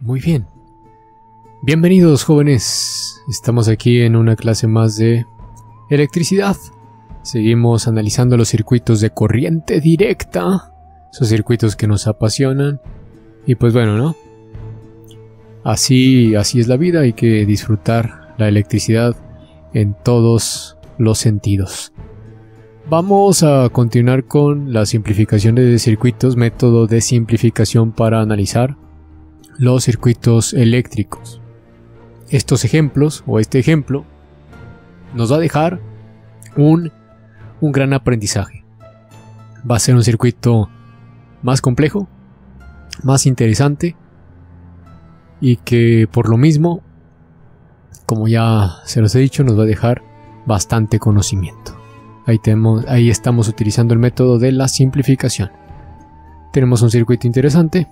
Muy bien. Bienvenidos, jóvenes. Estamos aquí en una clase más de electricidad. Seguimos analizando los circuitos de corriente directa. Esos circuitos que nos apasionan. Y pues bueno, ¿no? Así es la vida. Hay que disfrutar la electricidad en todos los sentidos. Vamos a continuar con la simplificación de circuitos, método de simplificación para analizar los circuitos eléctricos. Estos ejemplos, o este ejemplo, nos va a dejar un gran aprendizaje. Va a ser un circuito más complejo, más interesante, y que por lo mismo, como ya se los he dicho, nos va a dejar bastante conocimiento. Ahí estamos utilizando el método de la simplificación. Tenemos un circuito interesante.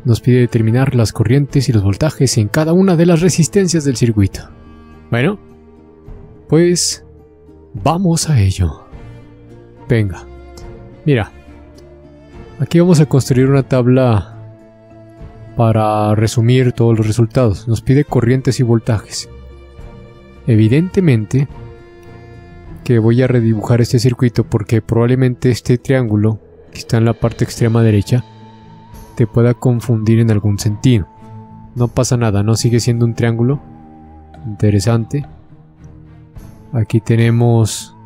Nos pide determinar las corrientes y los voltajes en cada una de las resistencias del circuito. Bueno, pues vamos a ello. Venga, mira, aquí vamos a construir una tabla para resumir todos los resultados. Nos pide corrientes y voltajes. Evidentemente que voy a redibujar este circuito porque probablemente este triángulo que está en la parte extrema derecha te pueda confundir en algún sentido. No pasa nada, no sigue siendo un triángulo interesante. Aquí tenemos,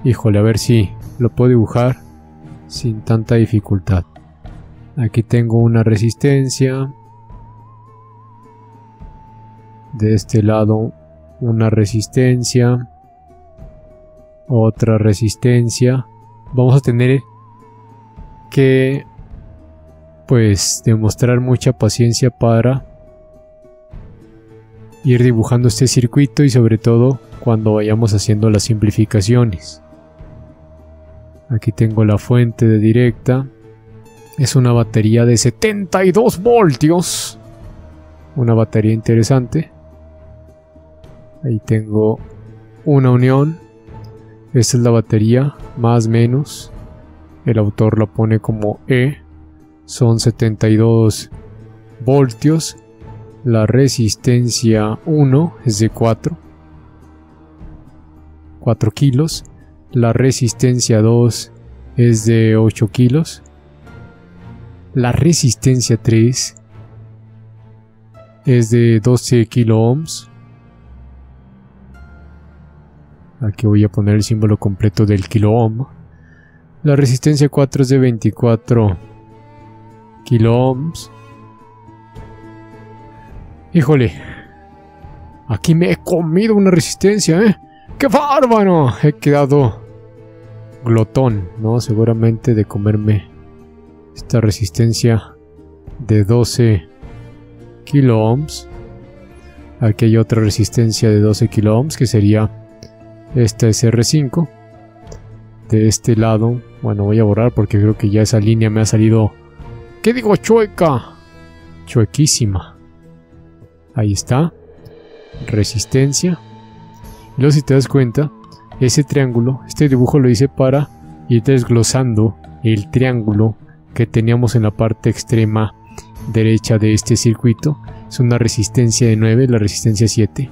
híjole, a ver si lo puedo dibujar sin tanta dificultad. Aquí tengo una resistencia, de este lado una resistencia, otra resistencia. Vamos a tener que pues demostrar mucha paciencia para ir dibujando este circuito, y sobre todo cuando vayamos haciendo las simplificaciones. Aquí tengo la fuente de directa. Es una batería de 72 voltios. Una batería interesante. Ahí tengo una unión. Esta es la batería, más o menos. El autor la pone como E. Son 72 voltios. La resistencia 1 es de 4 kilos. La resistencia 2 es de 8 kilos. La resistencia 3 es de 12 kilo ohms. Aquí voy a poner el símbolo completo del kilo ohm. La resistencia 4 es de 24 kilo ohms. Híjole, aquí me he comido una resistencia, ¿eh? ¡Qué bárbaro! He quedado glotón, ¿no? Seguramente de comerme esta resistencia de 12 kilo ohms. Aquí hay otra resistencia de 12 kilo ohms, que sería esta es R5. De este lado, bueno, voy a borrar porque creo que ya esa línea me ha salido, ¿qué digo? Chueca. Chuequísima. Ahí está. Resistencia. Y luego, si te das cuenta, ese triángulo, este dibujo lo hice para ir desglosando el triángulo que teníamos en la parte extrema derecha de este circuito. Es una resistencia de 9, la resistencia 7.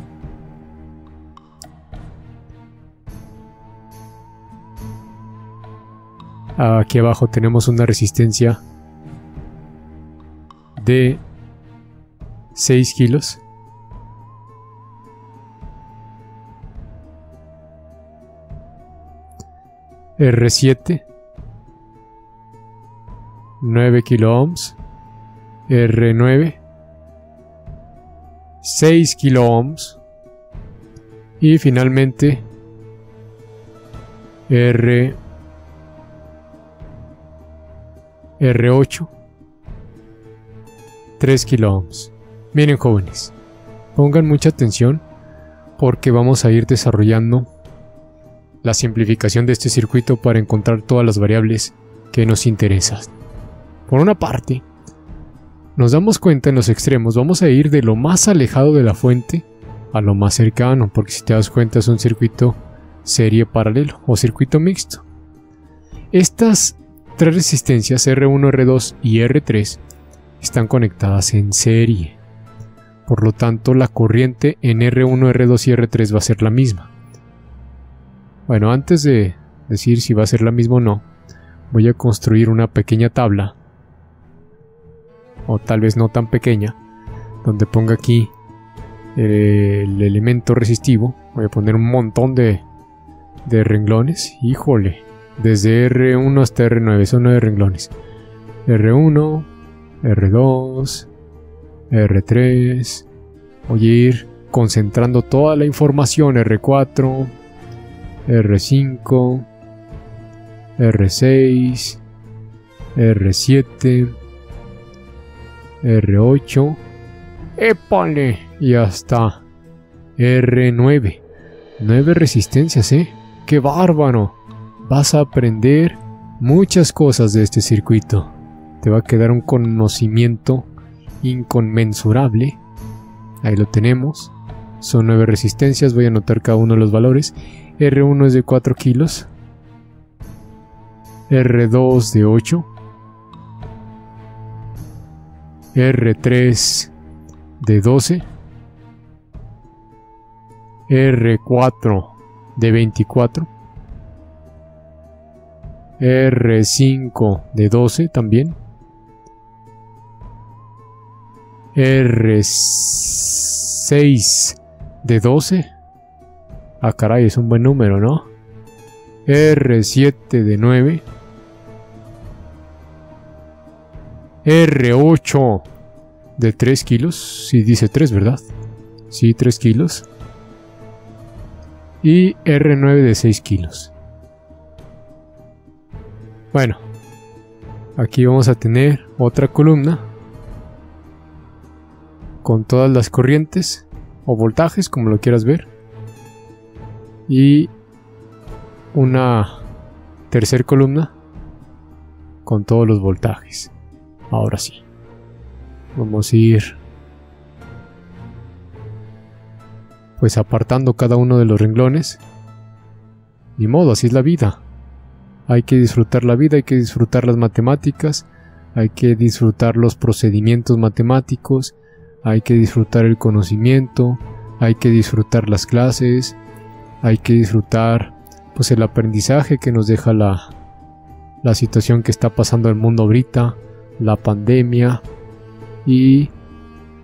Aquí abajo tenemos una resistencia de 6 kilos. R7, 9 kilo ohms. R9, 6 kilo ohms. Y finalmente R8, 3 kilo ohms. Miren, jóvenes, pongan mucha atención porque vamos a ir desarrollando la simplificación de este circuito para encontrar todas las variables que nos interesan. Por una parte, nos damos cuenta en los extremos, vamos a ir de lo más alejado de la fuente a lo más cercano, porque si te das cuenta es un circuito serie paralelo o circuito mixto. Estas tres resistencias R1, R2 y R3 están conectadas en serie. Por lo tanto, la corriente en R1, R2 y R3 va a ser la misma. Bueno, antes de decir si va a ser la misma o no, voy a construir una pequeña tabla, o tal vez no tan pequeña, donde ponga aquí el elemento resistivo. Voy a poner un montón de renglones. Híjole, desde R1 hasta R9 son 9 renglones. R1, R2, R3. Voy a ir concentrando toda la información. R4, R5, R6, R7, R8, ¡épale! Y hasta R9. 9 resistencias, ¡qué bárbaro! Vas a aprender muchas cosas de este circuito. Te va a quedar un conocimiento inconmensurable. Ahí lo tenemos. Son 9 resistencias. Voy a anotar cada uno de los valores. R1 es de 4 kilos. R2 de 8. R3 de 12. R4 de 24. R5 de 12 también. R6 de 12. Ah, caray, es un buen número, ¿no? R7 de 9. R8 de 3 kilos. Sí, dice 3, ¿verdad? Sí, 3 kilos. Y R9 de 6 kilos. Bueno, aquí vamos a tener otra columna con todas las corrientes o voltajes, como lo quieras ver, y una tercera columna con todos los voltajes. Ahora sí, vamos a ir pues apartando cada uno de los renglones. Ni modo, así es la vida. Hay que disfrutar la vida, hay que disfrutar las matemáticas, hay que disfrutar los procedimientos matemáticos, hay que disfrutar el conocimiento, hay que disfrutar las clases, hay que disfrutar pues el aprendizaje que nos deja la situación que está pasando el mundo ahorita, la pandemia, y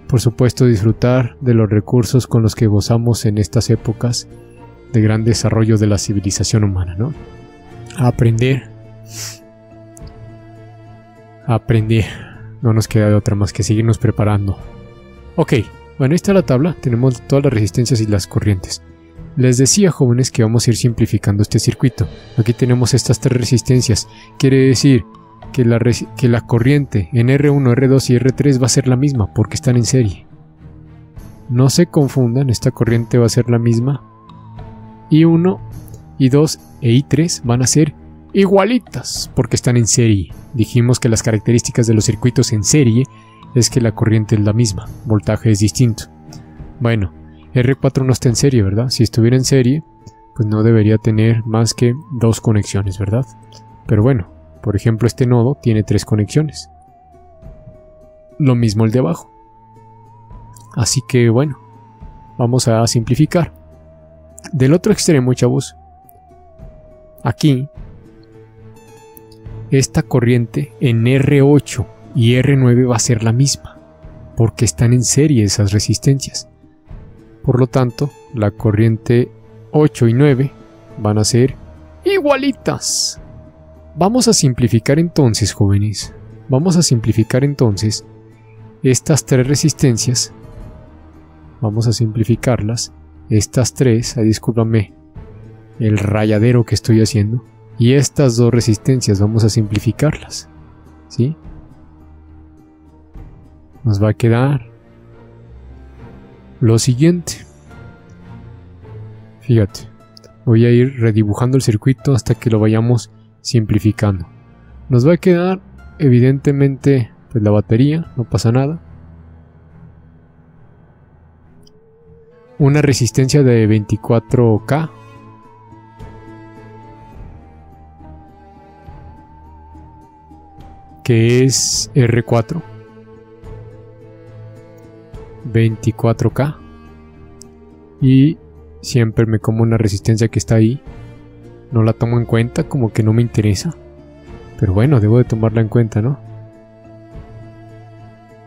por supuesto disfrutar de los recursos con los que gozamos en estas épocas de gran desarrollo de la civilización humana, ¿no? Aprender, no nos queda de otra más que seguirnos preparando. Ok, bueno, ahí está la tabla, tenemos todas las resistencias y las corrientes. Les decía, jóvenes, que vamos a ir simplificando este circuito. Aquí tenemos estas 3 resistencias, quiere decir que la corriente en R1, R2 y R3 va a ser la misma porque están en serie. No se confundan, esta corriente va a ser la misma. I1, I2 e I3 van a ser igualitas porque están en serie. Dijimos que las características de los circuitos en serie es que la corriente es la misma, voltaje es distinto. Bueno, R4 no está en serie, ¿verdad? Si estuviera en serie, pues no debería tener más que 2 conexiones, ¿verdad? Pero bueno, por ejemplo, este nodo tiene 3 conexiones. Lo mismo el de abajo. Así que bueno, vamos a simplificar. Del otro extremo, chavos, aquí, esta corriente en R8 y R9 va a ser la misma, porque están en serie esas resistencias. Por lo tanto, la corriente 8 y 9 van a ser igualitas. Vamos a simplificar entonces, jóvenes. Vamos a simplificar entonces estas 3 resistencias. Vamos a simplificarlas. Estas 3, discúlpame el rayadero que estoy haciendo. Y estas 2 resistencias vamos a simplificarlas. ¿Sí? Nos va a quedar lo siguiente. Fíjate, voy a ir redibujando el circuito hasta que lo vayamos simplificando. Nos va a quedar evidentemente pues la batería, no pasa nada. Una resistencia de 24K. Que es R4. 24K. Y siempre me como una resistencia que está ahí. No la tomo en cuenta, como que no me interesa. Pero bueno, debo de tomarla en cuenta, ¿no?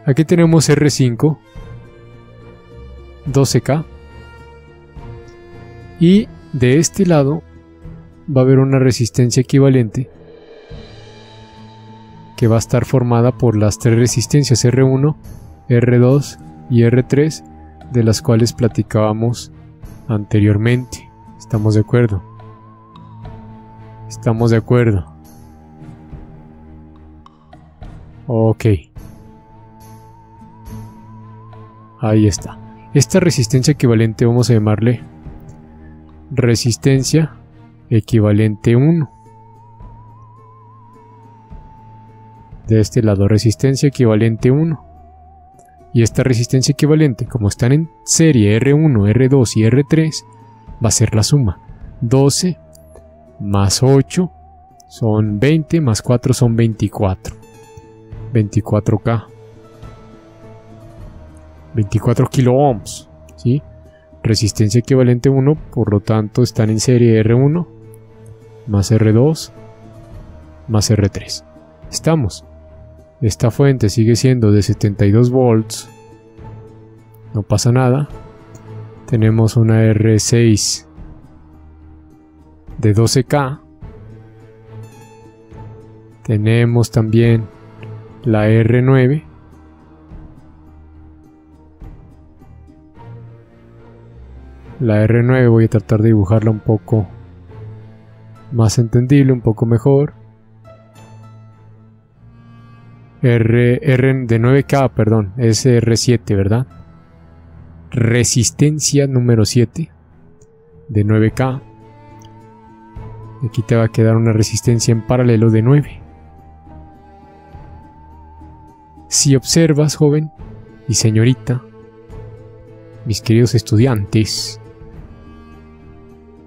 Aquí tenemos R5, 12K. Y de este lado va a haber una resistencia equivalente que va a estar formada por las tres resistencias R1, R2 y R3, de las cuales platicábamos anteriormente. ¿Estamos de acuerdo? Estamos de acuerdo. Ok. Ahí está. Esta resistencia equivalente vamos a llamarle resistencia equivalente 1. De este lado, resistencia equivalente 1. Y esta resistencia equivalente, como están en serie R1, R2 y R3, va a ser la suma. 12 más 8 son 20, más 4 son 24. 24K. 24 kilo ohms, ¿sí? Resistencia equivalente 1, por lo tanto están en serie R1 más R2 más R3. Estamos. Esta fuente sigue siendo de 72 volts. No pasa nada. Tenemos una R6 de 12K. Tenemos también la R9. La R9 voy a tratar de dibujarla un poco más entendible, un poco mejor. R de 9K, perdón, es R7, ¿verdad? Resistencia número 7 de 9K. Aquí te va a quedar una resistencia en paralelo de 9. Si observas, joven y señorita, mis queridos estudiantes,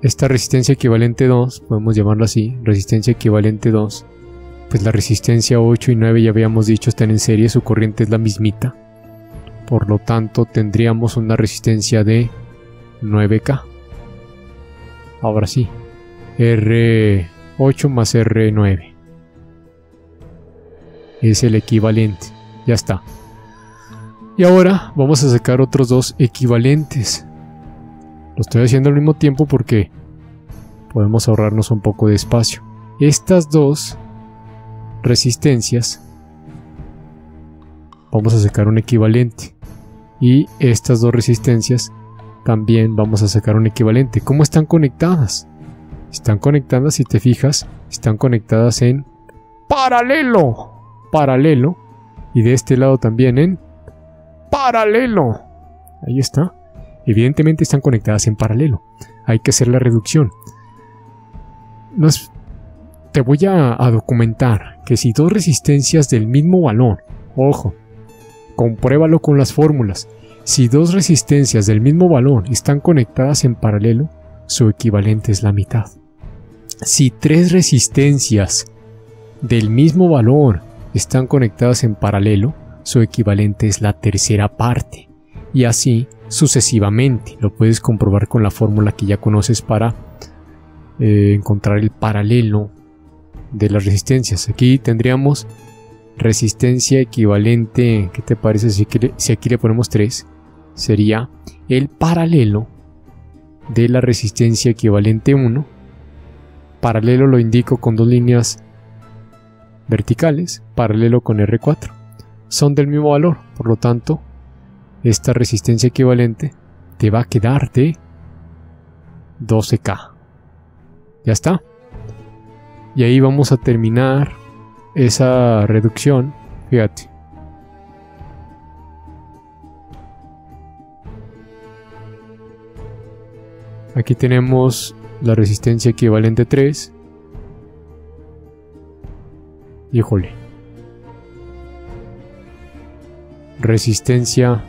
esta resistencia equivalente 2, podemos llamarlo así, resistencia equivalente 2, pues la resistencia 8 y 9 ya habíamos dicho están en serie, su corriente es la mismita. Por lo tanto tendríamos una resistencia de 9K. Ahora sí, R8 más R9 es el equivalente. Ya está. Y ahora vamos a sacar otros dos equivalentes. Lo estoy haciendo al mismo tiempo porque podemos ahorrarnos un poco de espacio. Estas dos resistencias vamos a sacar un equivalente. Y estas dos resistencias también vamos a sacar un equivalente. ¿Cómo están conectadas? Están conectadas, si te fijas, están conectadas en paralelo. Paralelo. Y de este lado también en paralelo. Ahí está. Evidentemente están conectadas en paralelo. Hay que hacer la reducción. Te voy a documentar que si dos resistencias del mismo valor, ojo, compruébalo con las fórmulas. Si dos resistencias del mismo valor están conectadas en paralelo, su equivalente es la mitad. Si tres resistencias del mismo valor están conectadas en paralelo, su equivalente es la tercera parte. Y así sucesivamente. Lo puedes comprobar con la fórmula que ya conoces para encontrar el paralelo de las resistencias. Aquí tendríamos resistencia equivalente. ¿Qué te parece si aquí le ponemos 3? Sería el paralelo de la resistencia equivalente 1. Paralelo lo indico con dos líneas verticales, paralelo con R4. Son del mismo valor, por lo tanto, esta resistencia equivalente te va a quedar de 12K. Ya está. Y ahí vamos a terminar esa reducción. Fíjate. Aquí tenemos la resistencia equivalente 3. Híjole. Resistencia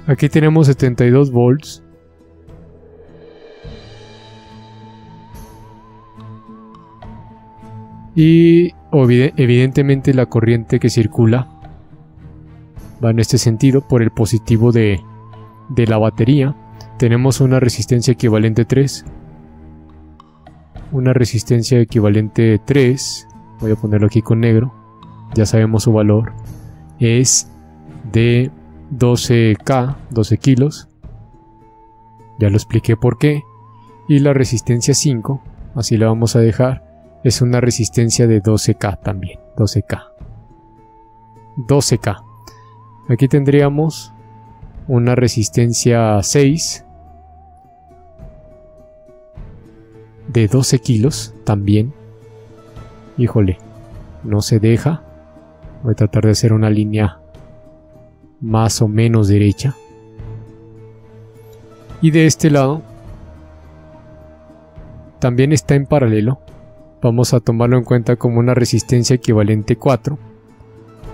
aquí tenemos 72 volts y evidentemente la corriente que circula va en este sentido por el positivo de la batería. Tenemos una resistencia equivalente 3, una resistencia equivalente 3, voy a ponerlo aquí con negro, ya sabemos su valor, es de 12K, 12 kilos, ya lo expliqué por qué. Y la resistencia 5, así la vamos a dejar, es una resistencia de 12K también, 12K. Aquí tendríamos una resistencia 6 de 12 kilos también. Híjole, no se deja. Voy a tratar de hacer una línea más o menos derecha. Y de este lado también está en paralelo. Vamos a tomarlo en cuenta como una resistencia equivalente 4,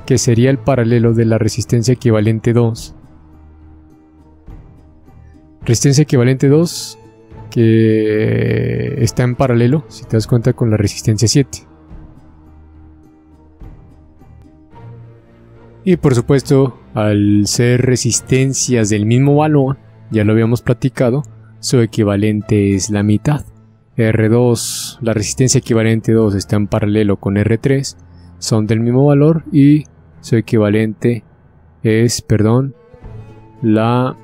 que sería el paralelo de la resistencia equivalente 2. Resistencia equivalente 2 que está en paralelo, si te das cuenta, con la resistencia 7. Y por supuesto, al ser resistencias del mismo valor, ya lo habíamos platicado, su equivalente es la mitad. R2, la resistencia equivalente 2 está en paralelo con R3, son del mismo valor y su equivalente es, la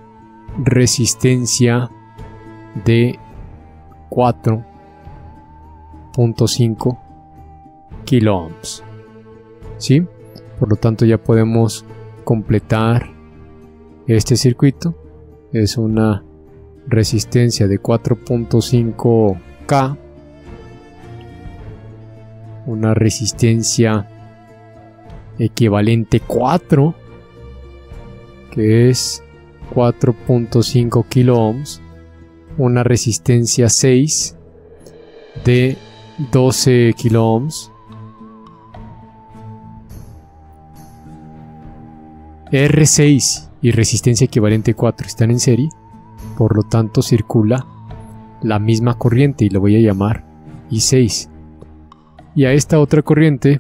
resistencia de 4.5 kilo ohms. ¿Sí? Por lo tanto ya podemos completar este circuito. Es una resistencia de 4.5K, una resistencia equivalente 4, que es 4.5 kilo ohms, una resistencia 6 de 12 kilo ohms, R6 y resistencia equivalente 4 están en serie, por lo tanto circula la misma corriente y lo voy a llamar I6. Y a esta otra corriente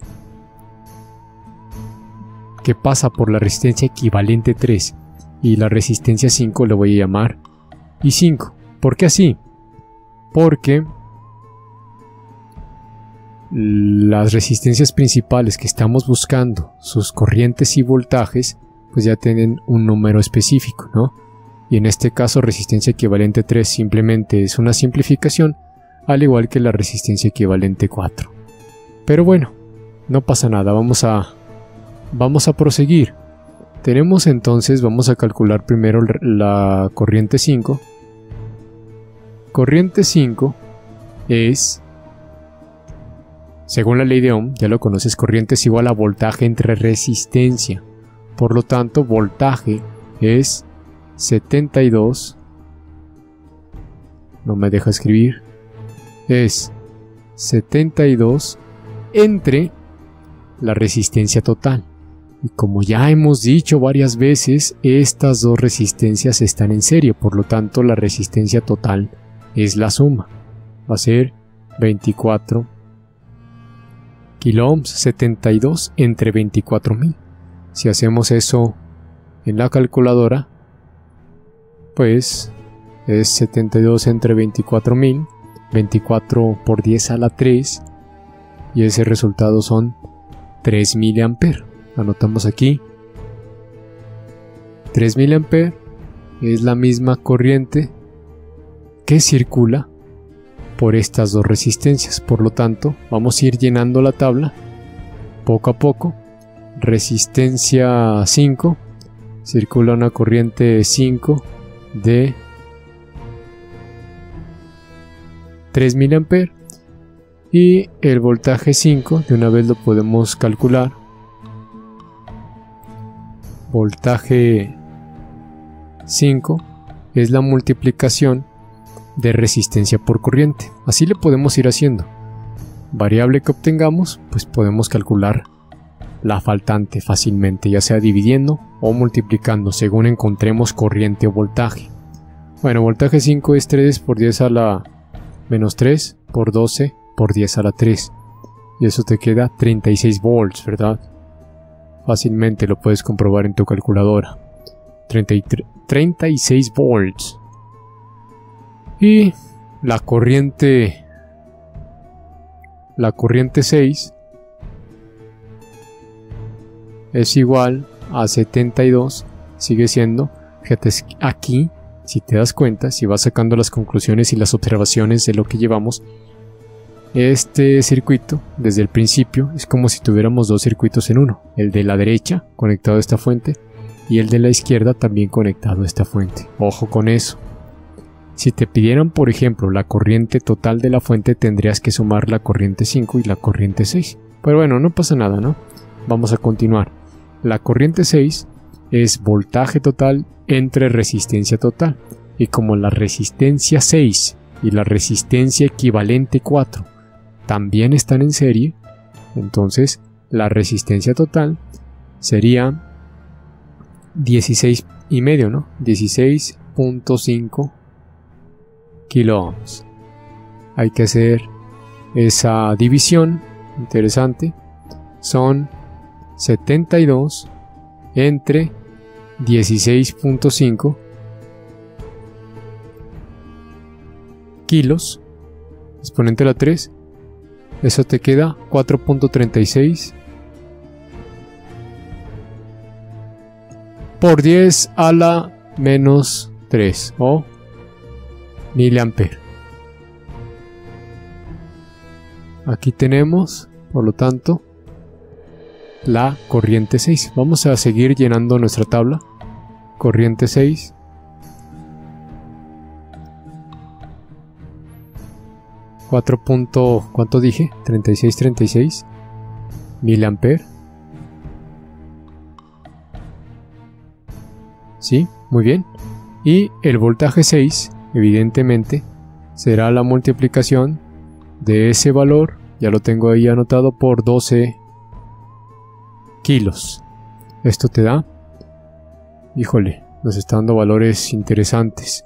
que pasa por la resistencia equivalente 3 y la resistencia 5 le voy a llamar I5. ¿Por qué así? Porque las resistencias principales que estamos buscando, sus corrientes y voltajes, pues ya tienen un número específico, ¿no? Y en este caso resistencia equivalente 3 simplemente es una simplificación, al igual que la resistencia equivalente 4. Pero bueno, no pasa nada, vamos a proseguir. Tenemos entonces, vamos a calcular primero la corriente 5. Corriente 5 es, según la ley de Ohm, ya lo conoces, corriente es igual a voltaje entre resistencia. Por lo tanto, voltaje es 72, no me deja escribir, es 72 entre la resistencia total. Y como ya hemos dicho varias veces, estas dos resistencias están en serie, por lo tanto la resistencia total es la suma. Va a ser 24 kilo ohms, 72 entre 24.000. Si hacemos eso en la calculadora, pues es 72 entre 24.000, 24 por 10 a la 3, y ese resultado son 3 mA. Anotamos aquí 3 mA es la misma corriente que circula por estas dos resistencias. Por lo tanto, vamos a ir llenando la tabla poco a poco. Resistencia 5, circula una corriente 5 de 3 mA, y el voltaje 5 de una vez lo podemos calcular. Voltaje 5 es la multiplicación de resistencia por corriente. Así le podemos ir haciendo. Variable que obtengamos, pues podemos calcular la faltante fácilmente, ya sea dividiendo o multiplicando según encontremos corriente o voltaje. Bueno, voltaje 5 es 3 por 10 a la menos 3 por 12 por 10 a la 3. y eso te queda 36 volts, ¿verdad? Fácilmente lo puedes comprobar en tu calculadora. 36 volts. Y la corriente 6 es igual a 72. Sigue siendo, fíjate, aquí, si te das cuenta, si vas sacando las conclusiones y las observaciones de lo que llevamos, este circuito, desde el principio, es como si tuviéramos dos circuitos en uno. El de la derecha, conectado a esta fuente, y el de la izquierda, también conectado a esta fuente. Ojo con eso. Si te pidieran, por ejemplo, la corriente total de la fuente, tendrías que sumar la corriente 5 y la corriente 6. Pero bueno, no pasa nada, ¿no? Vamos a continuar. La corriente 6 es voltaje total entre resistencia total. Y como la resistencia 6 y la resistencia equivalente 4 también están en serie, entonces la resistencia total sería 16,5, ¿no? 16.5 kilo ohms. Hay que hacer esa división, interesante. Son 72 entre 16.5 kilos, exponente a la 3, eso te queda 4.36 por 10 a la menos 3 o miliampere. Aquí tenemos, por lo tanto, la corriente 6. Vamos a seguir llenando nuestra tabla. Corriente 6. ¿Cuánto dije? 36 miliampere. Sí, muy bien. Y el voltaje 6, evidentemente, será la multiplicación de ese valor, ya lo tengo ahí anotado, por 12 kilos. Esto te da, híjole, nos está dando valores interesantes.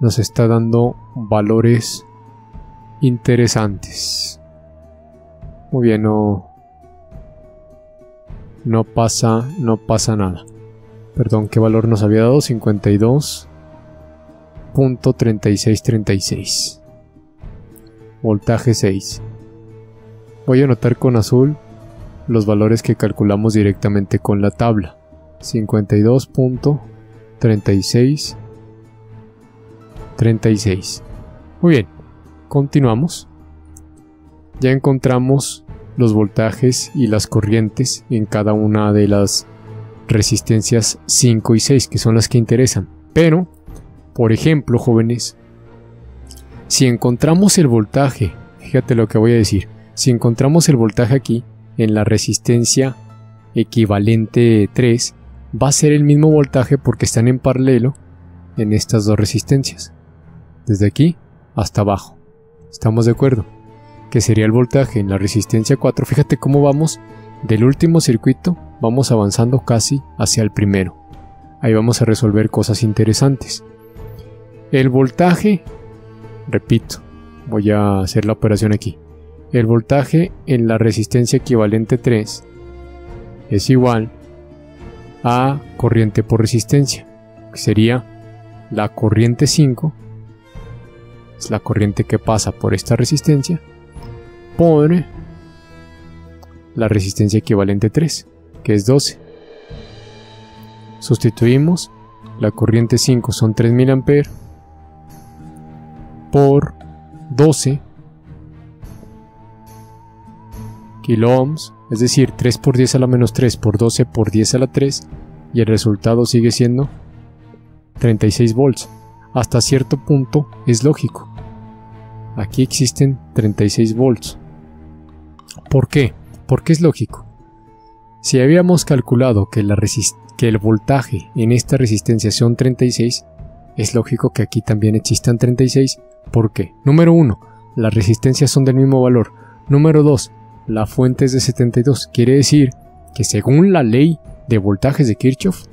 Nos está dando valores interesantes. Muy bien, no pasa nada. Perdón, ¿qué valor nos había dado? 52.3636. Voltaje 6. Voy a anotar con azul los valores que calculamos directamente con la tabla. 52.3636. Muy bien, continuamos. Ya encontramos los voltajes y las corrientes en cada una de las resistencias 5 y 6, que son las que interesan. Pero, por ejemplo, jóvenes, si encontramos el voltaje, fíjate lo que voy a decir, si encontramos el voltaje aquí en la resistencia equivalente 3, va a ser el mismo voltaje porque están en paralelo en estas dos resistencias, desde aquí hasta abajo. ¿Estamos de acuerdo? Que sería el voltaje en la resistencia 4. Fíjate cómo vamos del último circuito, vamos avanzando casi hacia el primero. Ahí vamos a resolver cosas interesantes. El voltaje, repito, voy a hacer la operación aquí. El voltaje en la resistencia equivalente 3 es igual a corriente por resistencia, que sería la corriente 5, es la corriente que pasa por esta resistencia, por la resistencia equivalente 3, que es 12. Sustituimos, la corriente 5 son 3 mA por 12 kilo ohms, es decir, 3 por 10 a la menos 3 por 12 por 10 a la 3, y el resultado sigue siendo 36 volts. Hasta cierto punto es lógico. Aquí existen 36 volts. ¿Por qué? Porque es lógico. Si habíamos calculado que el voltaje en esta resistencia son 36, es lógico que aquí también existan 36. ¿Por qué? Número 1, las resistencias son del mismo valor. Número 2, la fuente es de 72. Quiere decir que según la ley de voltajes de Kirchhoff,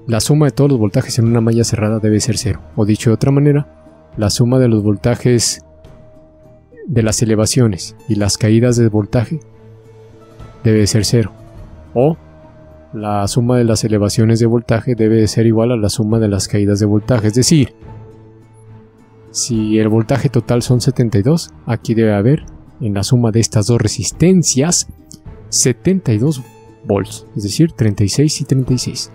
la suma de todos los voltajes en una malla cerrada debe ser 0. O dicho de otra manera, la suma de los voltajes de las elevaciones y las caídas de voltaje debe ser 0, o la suma de las elevaciones de voltaje debe de ser igual a la suma de las caídas de voltaje. Es decir, si el voltaje total son 72, aquí debe haber en la suma de estas dos resistencias 72 volts, es decir, 36 y 36.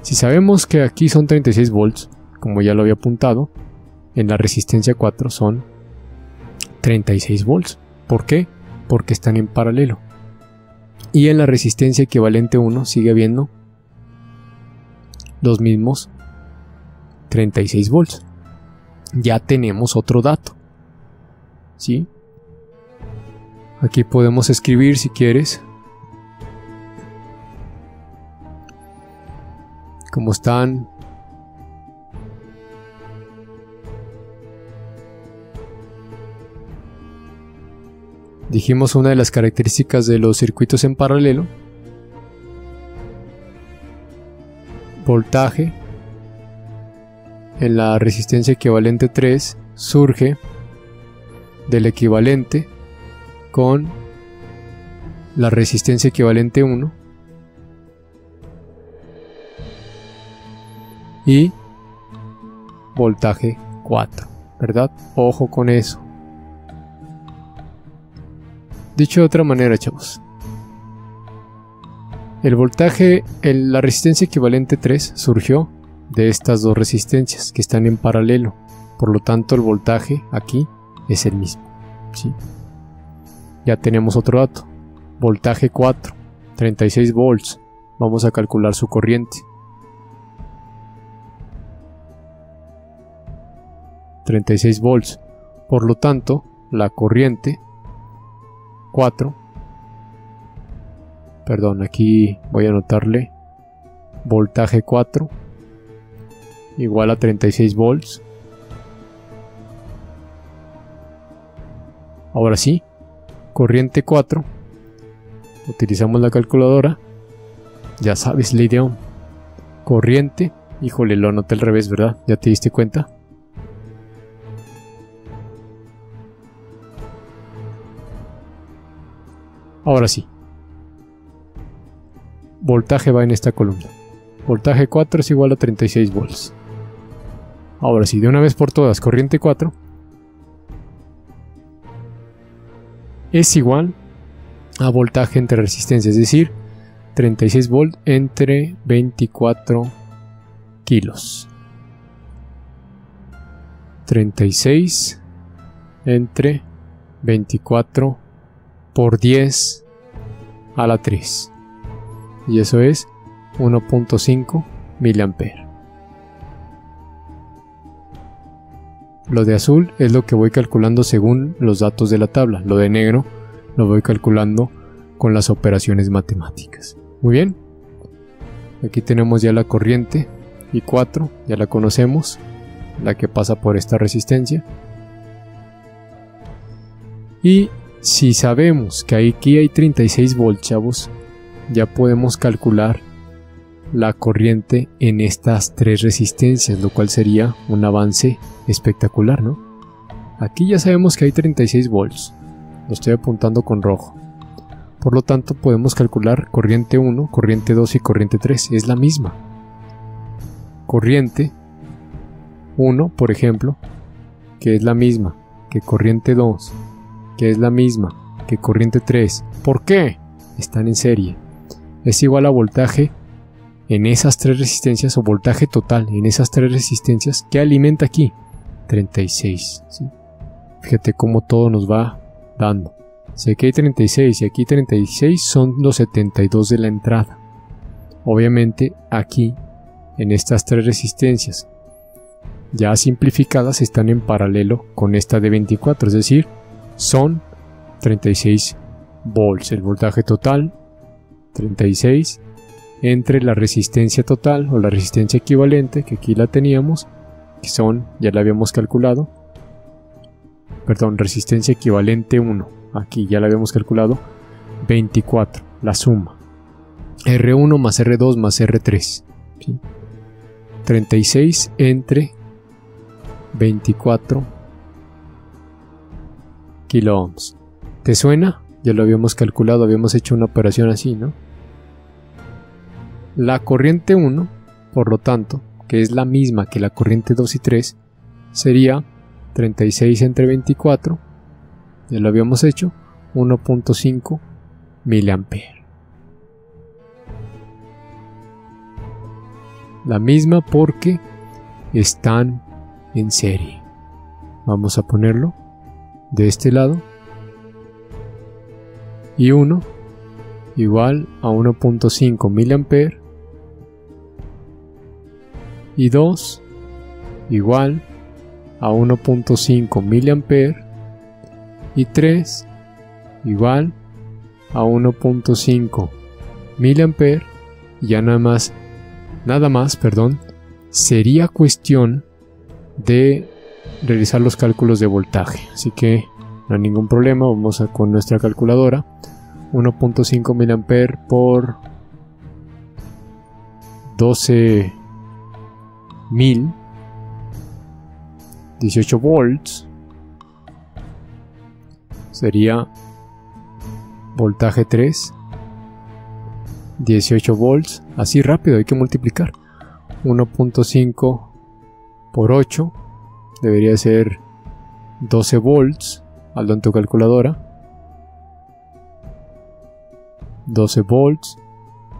Si sabemos que aquí son 36 volts, como ya lo había apuntado, en la resistencia 4 son 36 volts. ¿Por qué? Porque están en paralelo. Y en la resistencia equivalente 1 sigue habiendo los mismos 36 volts. Ya tenemos otro dato, ¿sí? Aquí podemos escribir, si quieres, cómo están dijimos una de las características de los circuitos en paralelo: voltaje en la resistencia equivalente 3 surge del equivalente con la resistencia equivalente 1 y voltaje 4, ¿verdad? Ojo con eso. Dicho de otra manera, chavos, el voltaje, la resistencia equivalente 3 surgió de estas dos resistencias que están en paralelo, por lo tanto el voltaje aquí es el mismo, ¿sí? Ya tenemos otro dato: voltaje 4, 36 volts. Vamos a calcular su corriente. 36 volts, por lo tanto la corriente 4, perdón, aquí voy a anotarle voltaje 4 igual a 36 volts. Ahora sí, corriente 4, utilizamos la calculadora, ya sabes la idea. Corriente, híjole, lo anoté al revés, ¿verdad? ¿Ya te diste cuenta? Ahora sí, voltaje va en esta columna. Voltaje 4 es igual a 36 volts. Ahora sí, de una vez por todas, corriente 4 es igual a voltaje entre resistencia, es decir, 36 volts entre 24 kilos. 36 entre 24 por 10 a la 3. Y eso es 1.5 miliamperes. Lo de azul es lo que voy calculando según los datos de la tabla. Lo de negro lo voy calculando con las operaciones matemáticas. Muy bien. Aquí tenemos ya la corriente I4, ya la conocemos, la que pasa por esta resistencia. Y si sabemos que aquí hay 36 volts, chavos, ya podemos calcular la corriente en estas tres resistencias, lo cual sería un avance espectacular, ¿no? Aquí ya sabemos que hay 36 volts, lo estoy apuntando con rojo. Por lo tanto, podemos calcular corriente 1, corriente 2 y corriente 3, es la misma. Corriente 1, por ejemplo, que es la misma que corriente 2, que es la misma que corriente 3. ¿Por qué? Están en serie. Es igual a voltaje en esas tres resistencias, o voltaje total en esas tres resistencias que alimenta aquí 36, ¿sí? Fíjate cómo todo nos va dando. Si aquí hay 36 y aquí 36 son los 72 de la entrada. Obviamente aquí en estas tres resistencias ya simplificadas están en paralelo con esta de 24, es decir, son 36 volts. El voltaje total 36 entre la resistencia total o la resistencia equivalente, que aquí la teníamos, que son, ya la habíamos calculado, perdón, resistencia equivalente 1, aquí ya la habíamos calculado, 24, la suma, R1 más R2 más R3, ¿sí? 36 entre 24 kiloohms. ¿Te suena? Ya lo habíamos calculado, habíamos hecho una operación así, ¿no? La corriente 1, por lo tanto, que es la misma que la corriente 2 y 3, sería 36 entre 24, ya lo habíamos hecho, 1.5 miliamperes. La misma porque están en serie. Vamos a ponerlo de este lado. Y 1 igual a 1.5 miliamperes. Y 2 igual a 1.5 miliamperes. Y 3 igual a 1.5 miliamperes. Y ya nada más, sería cuestión de realizar los cálculos de voltaje. Así que no hay ningún problema, vamos con nuestra calculadora. 1.5 miliamperes por 12.000, 18 volts, sería voltaje 3, 18 volts, así rápido hay que multiplicar. 1.5 por 8 debería ser 12 volts, hazlo en tu calculadora. 12 volts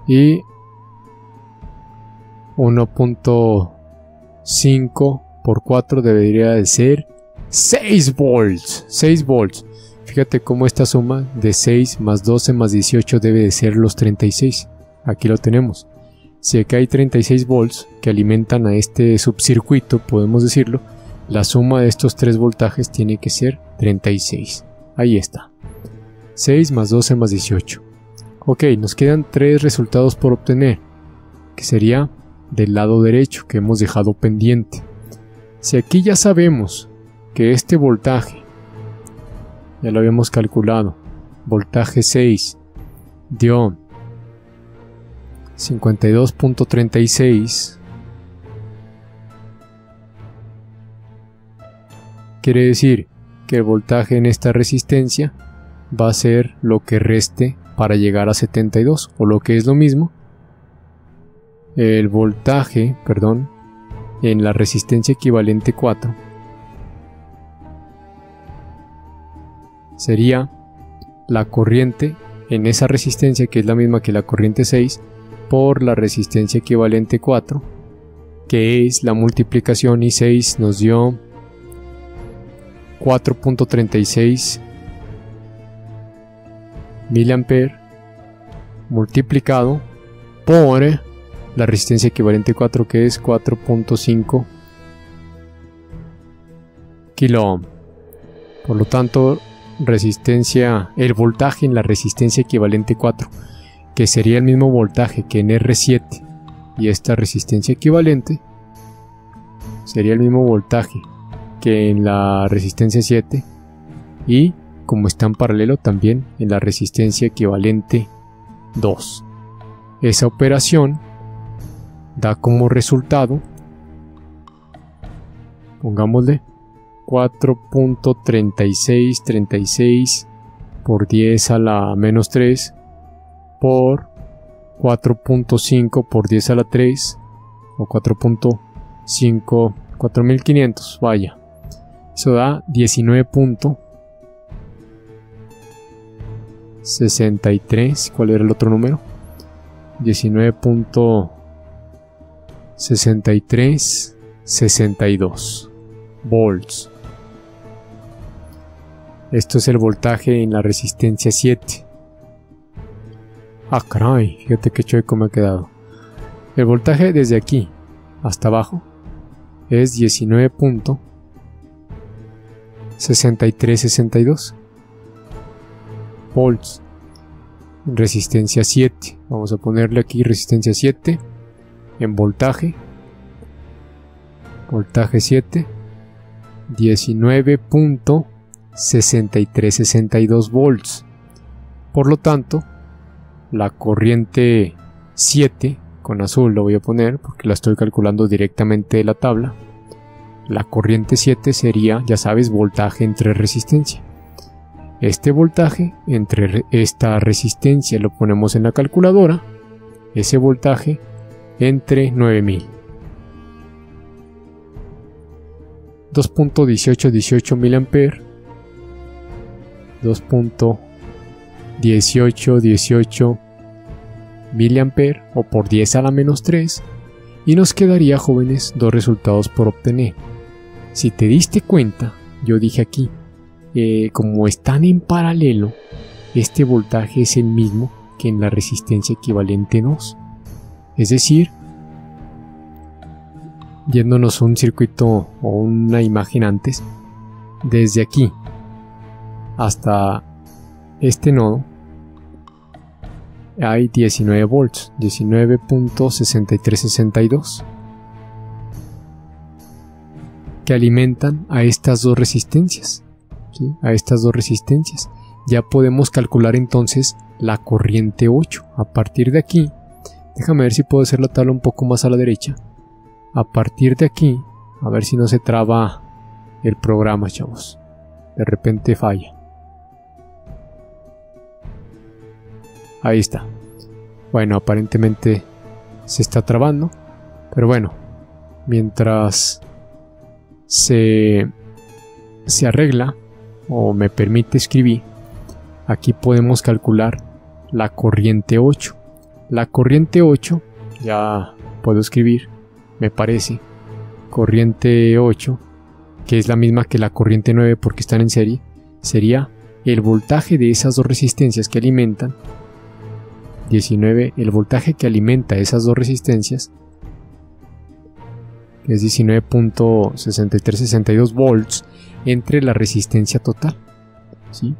y 1.5 por 4 debería de ser 6 volts. 6 volts. Fíjate cómo esta suma de 6 más 12 más 18 debe de ser los 36. Aquí lo tenemos. Si acá hay 36 volts que alimentan a este subcircuito, podemos decirlo, la suma de estos tres voltajes tiene que ser 36. Ahí está. 6 más 12 más 18. Ok, nos quedan tres resultados por obtener, que sería del lado derecho que hemos dejado pendiente. Si aquí ya sabemos que este voltaje, ya lo habíamos calculado, voltaje 6 dio 52.36, quiere decir que el voltaje en esta resistencia va a ser lo que reste para llegar a 72, o lo que es lo mismo, el voltaje, en la resistencia equivalente 4 sería la corriente en esa resistencia, que es la misma que la corriente 6, por la resistencia equivalente 4, que es la multiplicación, y 6 nos dio 4.36 miliamperes multiplicado por la resistencia equivalente 4, que es 4.5 kiloohm. Por lo tanto, el voltaje en la resistencia equivalente 4, que sería el mismo voltaje que en R7 y esta resistencia equivalente, sería el mismo voltaje que en la resistencia 7 y, como está en paralelo, también en la resistencia equivalente 2. Esa operación da como resultado, pongámosle 4.3636 por 10 a la menos 3 por 4.5 por 10 a la 3, o 4.5, 4500, vaya. Eso da 19.63. ¿Cuál era el otro número? 19.6362 volts. Esto es el voltaje en la resistencia 7. Ah, caray, fíjate qué chueco me ha quedado. El voltaje desde aquí hasta abajo es 19.6362 volts. Resistencia 7. Vamos a ponerle aquí resistencia 7 en voltaje. Voltaje 7. 19.6362 volts. Por lo tanto, la corriente 7, con azul lo voy a poner porque la estoy calculando directamente de la tabla. La corriente 7 sería, ya sabes, voltaje entre resistencia. este voltaje entre esta resistencia, lo ponemos en la calculadora, ese voltaje entre 9000. 2.1818 mA, 2.1818 mA o por 10 a la menos 3, y nos quedaría, jóvenes, dos resultados por obtener. Si te diste cuenta, yo dije aquí, como están en paralelo, este voltaje es el mismo que en la resistencia equivalente 2. Es decir, yéndonos a un circuito o una imagen antes, desde aquí hasta este nodo hay 19 volts, 19.6362, que alimentan a estas dos resistencias, ¿sí? A estas dos resistencias. Ya podemos calcular entonces la corriente 8. A partir de aquí, déjame ver si puedo hacer la tabla un poco más a la derecha. A partir de aquí, a ver si no se traba el programa, chavos. De repente falla. Ahí está. Bueno, aparentemente se está trabando. Pero bueno, mientras se arregla o me permite escribir, aquí podemos calcular la corriente 8. La corriente 8, ya puedo escribir, me parece, corriente 8, que es la misma que la corriente 9 porque están en serie, sería el voltaje de esas dos resistencias que alimentan 19, el voltaje que alimenta esas dos resistencias, que es 19.6362 volts, entre la resistencia total, ¿sí?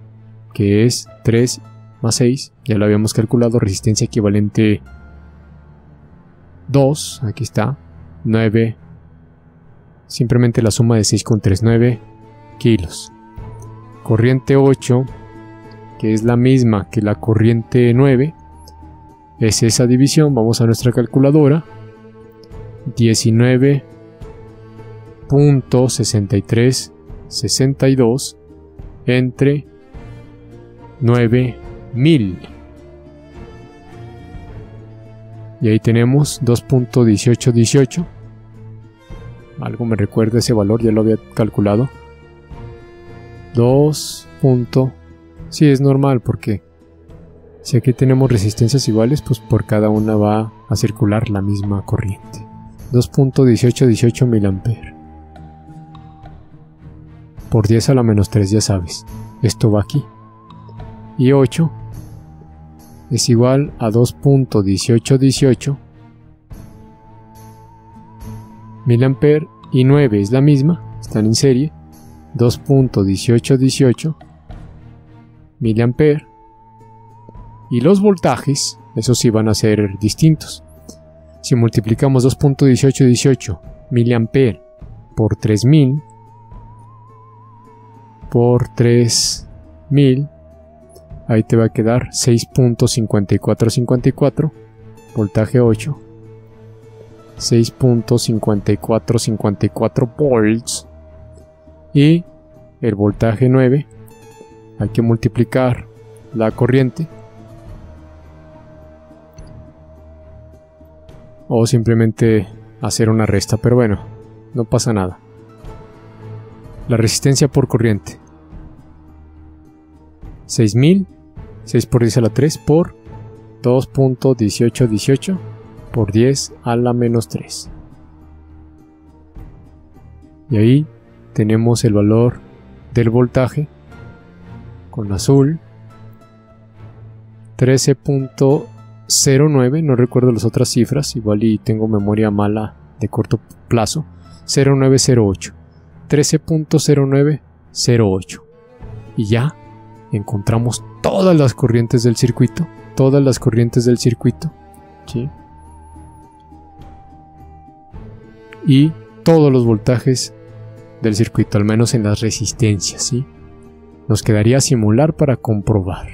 Que es 3 más 6, ya lo habíamos calculado, resistencia equivalente 2, aquí está, 9, simplemente la suma de 6 con 3, 9 kilos. Corriente 8, que es la misma que la corriente 9, es esa división, vamos a nuestra calculadora, 19.6362 entre 9000. Y ahí tenemos 2.1818. Algo me recuerda ese valor, ya lo había calculado. 2. Sí, es normal porque si aquí tenemos resistencias iguales, pues por cada una va a circular la misma corriente. 2.1818 mA por 10 a la menos 3, ya sabes, esto va aquí. Y 8 es igual a 2.1818 mA, y 9 es la misma, están en serie, 2.1818 mA, y los voltajes, esos sí van a ser distintos. Si multiplicamos 2.1818 mA por 3000 por 3000, ahí te va a quedar 6.5454, voltaje 8, 6.5454 volts, y el voltaje 9, hay que multiplicar la corriente, o simplemente hacer una resta, pero bueno, no pasa nada. La resistencia por corriente, 6000, 6 por 10 a la 3 por 2.1818 por 10 a la menos 3. Y ahí tenemos el valor del voltaje con azul, 13.09, no recuerdo las otras cifras, igual y tengo memoria mala de corto plazo, 0908, 13.0908. Y ya encontramos todas las corrientes del circuito, ¿sí? Y todos los voltajes del circuito, al menos en las resistencias, ¿sí? Nos quedaría simular para comprobar.